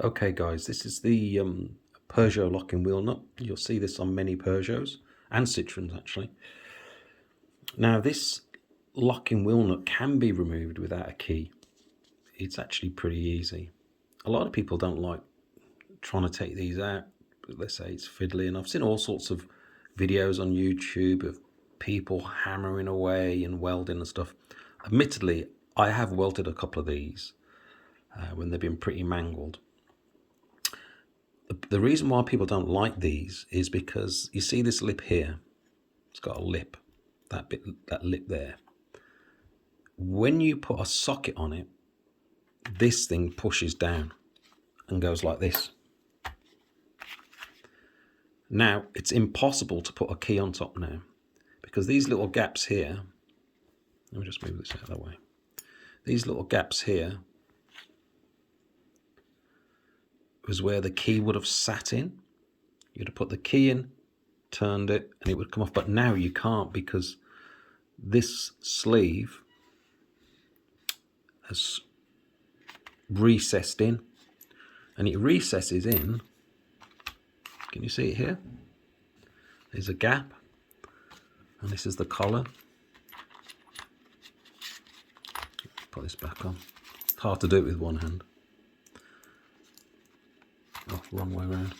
Okay guys, this is the Peugeot locking wheel nut. You'll see this on many Peugeots and Citroens actually. Now this locking wheel nut can be removed without a key. It's actually pretty easy. A lot of people don't like trying to take these out. Let's say it's fiddly, and I've seen all sorts of videos on YouTube of people hammering away and welding and stuff. Admittedly, I have welded a couple of these when they've been pretty mangled. The reason why people don't like these is because you see this lip here, it's got a lip, that lip there. When you put a socket on it, this thing pushes down and goes like this. Now it's impossible to put a key on top now because these little gaps here, let me just move this out of the way. These little gaps here was where the key would have sat in. You'd have put the key in, turned it, and it would come off. But now you can't because this sleeve has recessed in, and it recesses in. Can you see it here? There's a gap, and this is the collar. Put this back on. It's hard to do it with one hand. Oh, wrong way around.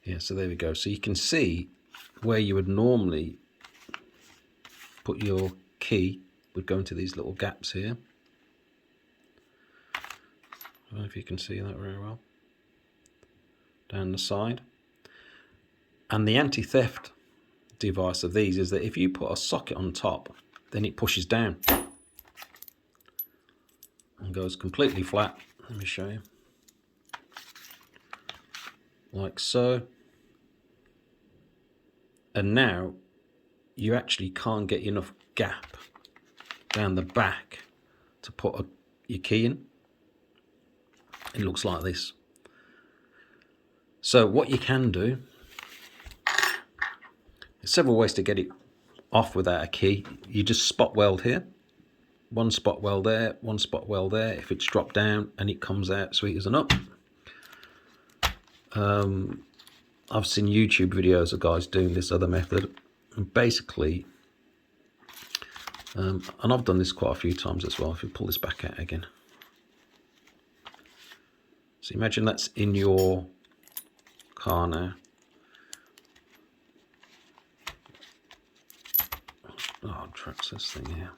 Yeah, so there we go. So you can see where you would normally put your key would go into these little gaps here. I don't know if you can see that very well. Down the side. And the anti-theft device of these is that if you put a socket on top, then it pushes down and goes completely flat. Let me show you. Like so. And now you actually can't get enough gap down the back to put your key in. It looks like this. So what you can do, there's several ways to get it off without a key. You just spot weld here. One spot weld there, one spot weld there. If it's dropped down and it comes out sweet as an up. I've seen YouTube videos of guys doing this other method, and basically, and I've done this quite a few times as well. If you pull this back out again, so imagine that's in your car now. Oh, tracks this thing here.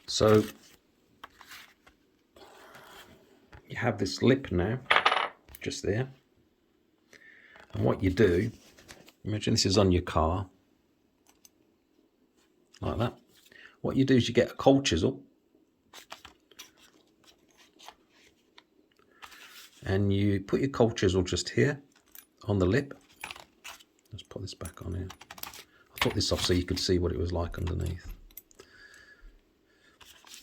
So you have this lip now, just there. And what you do, imagine this is on your car, like that. What you do is you get a cold chisel, and you put your cold chisel just here on the lip. Let's put this back on here. I took this off so you could see what it was like underneath.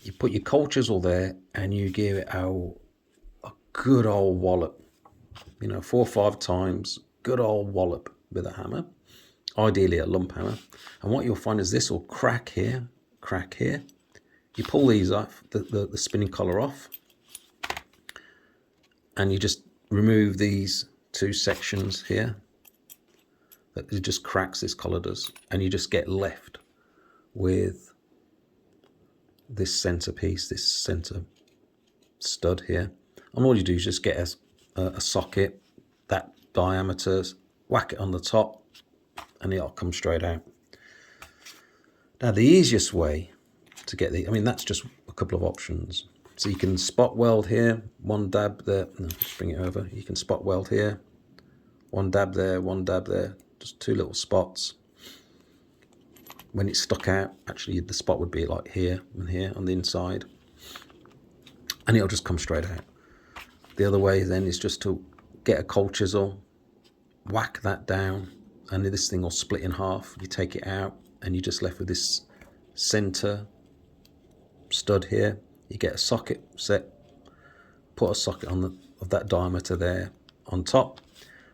You put your cold chisel there and you give it a good old wallop, 4 or 5 times, good old wallop with a hammer, ideally a lump hammer. And what you'll find is this will crack here, crack here. You pull these off, the spinning collar off, and you just remove these 2 sections here. That it just cracks, this collar does, and you just get left with this center piece, this center stud here. And all you do is just get a socket, that diameter, whack it on the top, and it'll come straight out. Now the easiest way to get that's just a couple of options. So you can spot weld here, one dab there, no, just bring it over. You can spot weld here, one dab there, one dab there, just 2 little spots. When it's stuck out, actually the spot would be like here and here on the inside, and it'll just come straight out. The other way then is just to get a cold chisel, whack that down, and this thing will split in half. You take it out and you're just left with this center stud here. You get a socket set, put a socket on of that diameter there on top,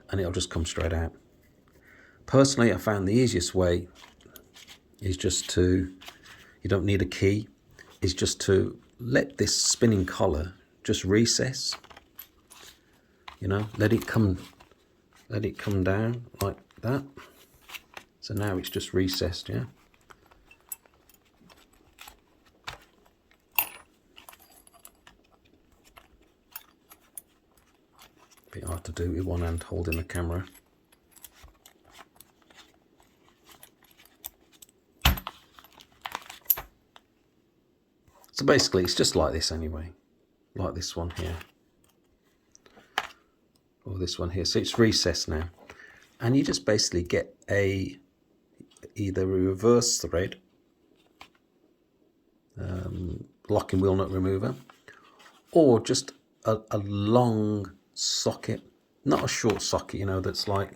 and it'll just come straight out. Personally, I found the easiest way is just to, you don't need a key, is just to let this spinning collar just recess, you know, let it come down like that. So now it's just recessed, yeah. Bit hard to do with one hand holding the camera. So basically it's just like this anyway, like this one here, or this one here. So it's recessed now, and you just basically get either a reverse thread locking wheel nut remover, or just a long socket, not a short socket, you know, that's like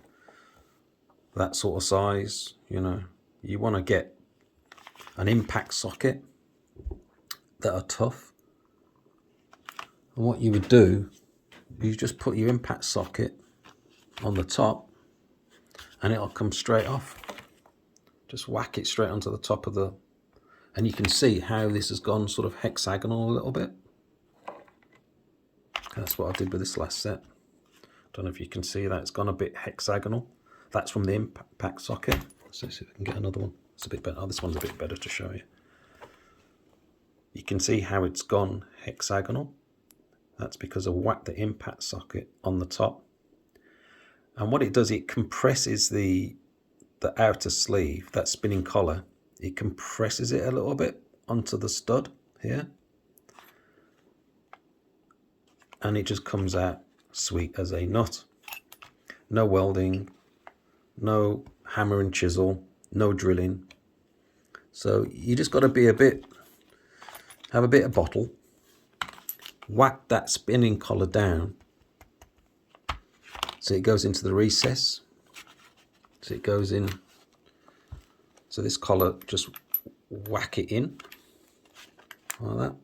that sort of size. You know, you want to get an impact socket that are tough. And what you would do, you just put your impact socket on the top and it'll come straight off. Just whack it straight onto the top of the, and you can see how this has gone sort of hexagonal a little bit. That's what I did with this last set. Don't know if you can see that, it's gone a bit hexagonal. That's from the impact socket. So see if we can get another one. It's a bit better. Oh, this one's a bit better to show you. You can see how it's gone hexagonal. That's because I whacked the impact socket on the top. And what it does, it compresses the outer sleeve, that spinning collar. It compresses it a little bit onto the stud here. And it just comes out sweet as a nut. No welding, no hammer and chisel, no drilling. So you just got to have a bit of bottle, whack that spinning collar down so it goes into the recess. So it goes in, so this collar, just whack it in like that,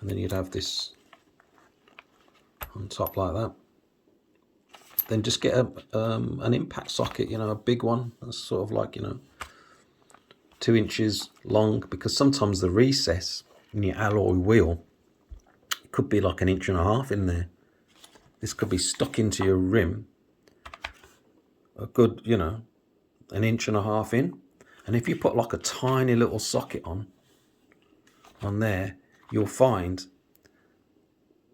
and then you'd have this on top like that. Then just get an impact socket, you know, a big one, that's sort of like, you know, 2 inches long, because sometimes the recess in your alloy wheel, it could be like 1.5 inches in there. This could be stuck into your rim a good, you know, 1.5 inches in. And if you put like a tiny little socket on there, you'll find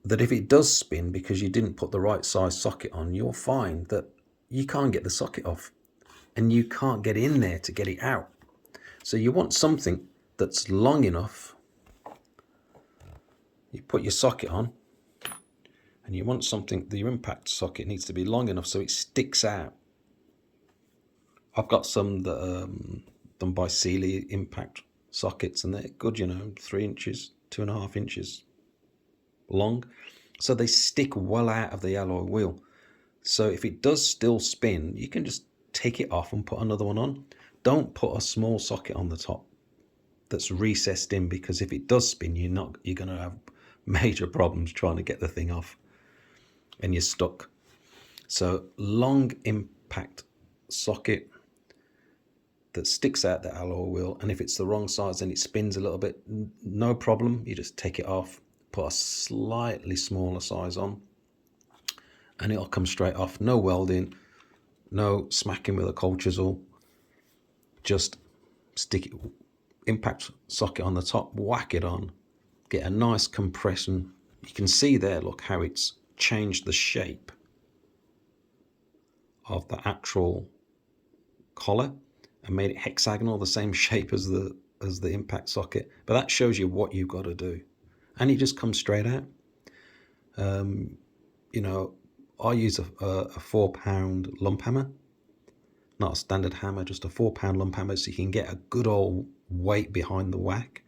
that if it does spin because you didn't put the right size socket on, you'll find that you can't get the socket off and you can't get in there to get it out. So you want something that's long enough. You put your socket on, and you want something, the impact socket needs to be long enough so it sticks out. I've got some that are done by Sealy impact sockets, and they're good, you know, 3 inches, 2.5 inches long. So they stick well out of the alloy wheel. So if it does still spin, you can just take it off and put another one on. Don't put a small socket on the top that's recessed in, because if it does spin, you're going to have major problems trying to get the thing off and you're stuck. So long impact socket that sticks out the alloy wheel, and if it's the wrong size and it spins a little bit, no problem. You just take it off, put a slightly smaller size on, and it'll come straight off. No welding, no smacking with a cold chisel. Just stick it, impact socket on the top, whack it on, get a nice compression. You can see there, look how it's changed the shape of the actual collar and made it hexagonal, the same shape as the impact socket. But that shows you what you've got to do, and it just comes straight out. You know, I use a 4-pound lump hammer, not a standard hammer, just a 4-pound lump hammer, so you can get a good old weight behind the whack,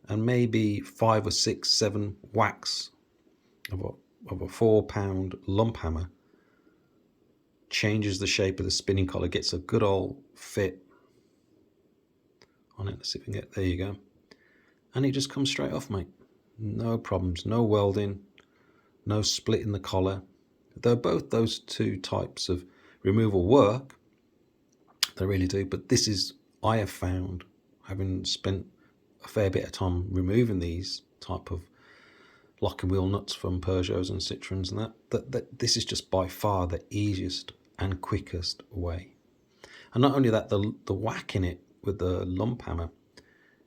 and maybe 5 or 6, 7 whacks of a 4-pound lump hammer changes the shape of the spinning collar, gets a good old fit on it. Let's see if we can get, there you go. And it just comes straight off, mate. No problems, no welding, no splitting the collar. They're both those two types of removal work. They really do. But this is, I have found, having spent a fair bit of time removing these type of lock and wheel nuts from Peugeots and Citroens and that this is just by far the easiest and quickest way. And not only that, the whacking it with the lump hammer,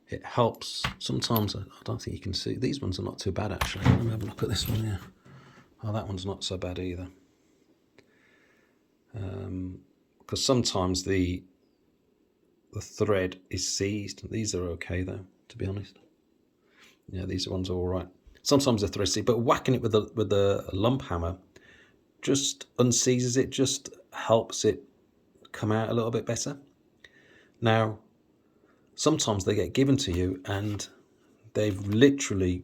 it helps. Sometimes, I don't think you can see, these ones are not too bad actually. Let me have a look at this one here. Oh, that one's not so bad either. Because sometimes the thread is seized. These are okay though, to be honest. Yeah, these ones are all right. Sometimes the thread seized, but whacking it with the lump hammer just unseizes it, just helps it come out a little bit better. Now, sometimes they get given to you and they've literally,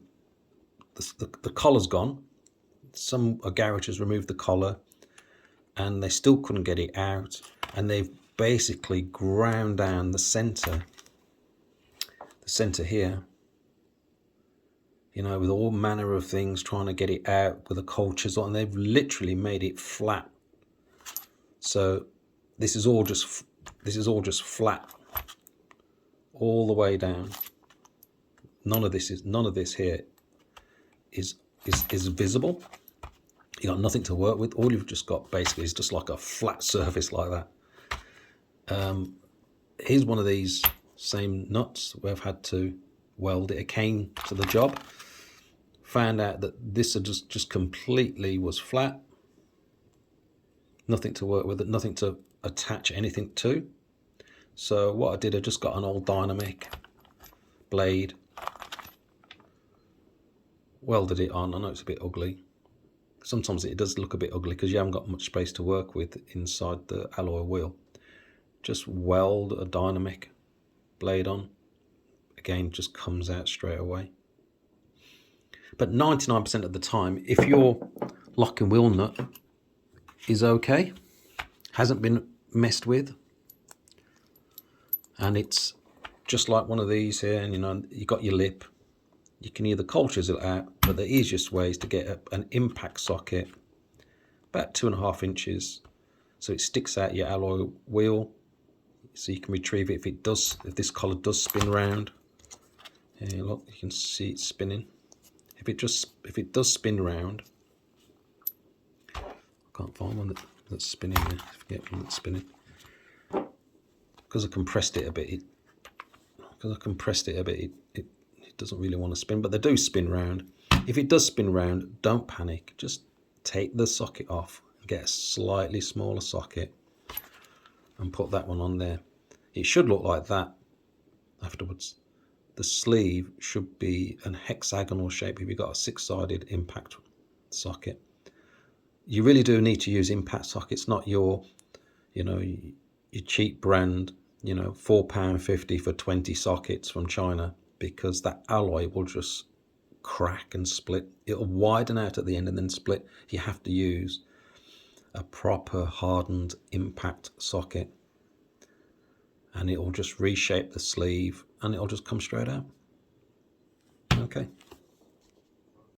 the collar's gone. Some garages removed the collar and they still couldn't get it out, and they've basically ground down the center here, you know, with all manner of things, trying to get it out with the cold chisel, and they've literally made it flat. So this is all just flat all the way down. None of this here is visible. You got nothing to work with. All you've just got basically is just like a flat surface like that. Here's one of these same nuts where I've had to weld it. It came to the job, found out that this just completely was flat. Nothing to work with it, nothing to attach anything to. So what I did, I just got an old dynamic blade, welded it on. I know it's a bit ugly. Sometimes it does look a bit ugly because you haven't got much space to work with inside the alloy wheel. Just weld a dynamic blade on. Again, just comes out straight away. But 99% of the time, if your lock and wheel nut is okay, hasn't been messed with, and it's just like one of these here, and you know, you got your lip, you can either cold chisel it out, but the easiest way is to get an impact socket about 2.5 inches so it sticks out your alloy wheel, so you can retrieve it if this collar does spin round. Here, look, you can see it spinning. If it does spin round, I can't find one that's spinning there. I forget one that's spinning because I compressed it a bit. It doesn't really want to spin, but they do spin round. If it does spin round, don't panic. Just take the socket off and get a slightly smaller socket and put that one on there. It should look like that afterwards. The sleeve should be an hexagonal shape if you've got a 6-sided impact socket. You really do need to use impact sockets, not your, you know, your cheap brand, you know, £4.50 for 20 sockets from China, because that alloy will just crack and split. It'll widen out at the end and then split. You have to use a proper hardened impact socket, and it'll just reshape the sleeve and it'll just come straight out. Okay.